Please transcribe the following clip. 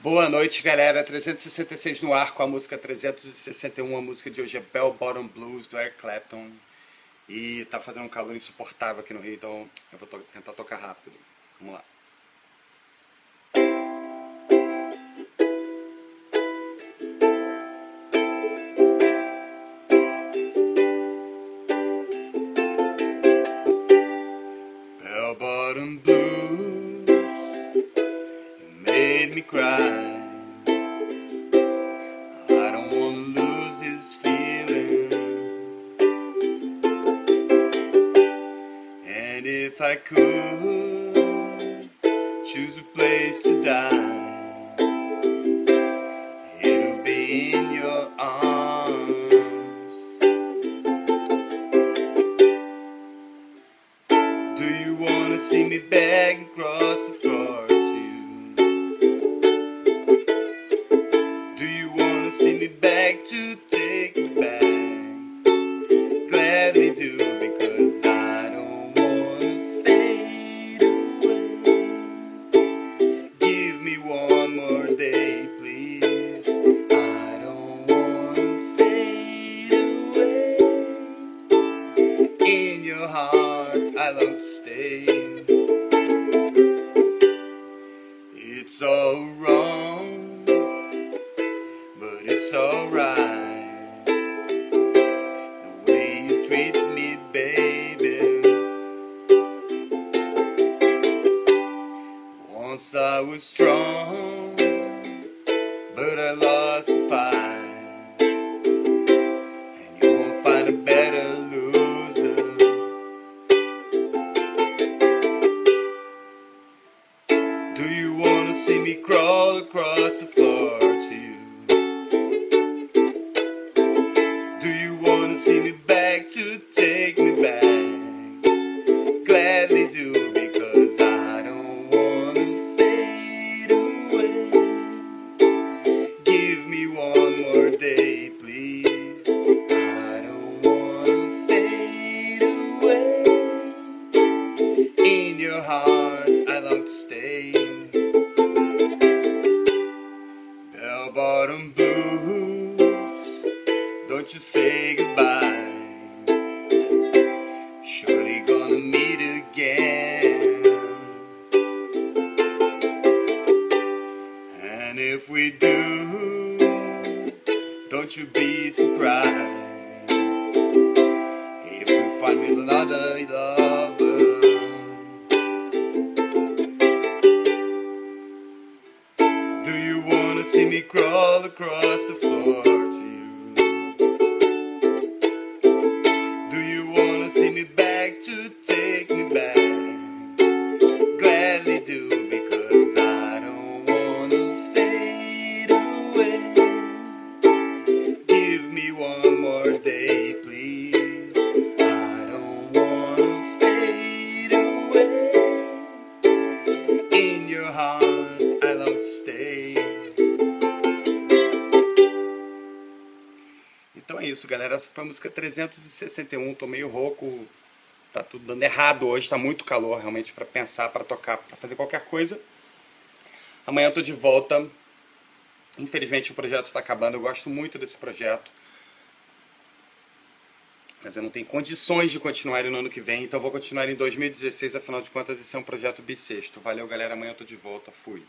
Boa noite, galera. 366 no ar com a música 361. A música de hoje é Bell Bottom Blues, do Eric Clapton. E tá fazendo um calor insuportável aqui no Rio, então eu vou tentar tocar rápido. Vamos lá. Bell Bottom Blues, you made me cry. I don't wanna lose this feeling. And if I could choose a place to die, it'll be in your arms. Do you wanna see me beg across the floor to you? Do you wanna see me beg to take me back? Gladly do, because I don't wanna fade away. Give me one more day, please. I don't wanna fade away. In your heart I long to stay. It's all wrong, but it's alright. The way you treat me, baby. Once I was strong, but I lost the fight. And you won't find a better loser. Do you wanna see me crawl across the floor to you? Do you wanna see me beg to take me back? Gladly do, because I don't wanna fade away. Give me one more day, please. I don't wanna fade away. In your heart I long to stay. Bell Bottom Blues, don't you say goodbye. Surely gonna meet again. And if we do, don't you be surprised if we find me another lover. Do you wanna see me crawl across the floor to you? Do you wanna see me beg to take me back? Gladly do, because I don't wanna fade away. Give me one more day, please. I don't wanna fade away. In your heart I long to stay. Então é isso, galera. Essa foi a música 361. Tô meio rouco, tá tudo dando errado hoje, tá muito calor realmente pra pensar, pra tocar, pra fazer qualquer coisa. Amanhã eu tô de volta. Infelizmente o projeto está acabando. Eu gosto muito desse projeto, mas eu não tenho condições de continuar no ano que vem, então eu vou continuar em 2016. Afinal de contas, esse é um projeto bissexto. Valeu, galera. Amanhã eu tô de volta. Fui.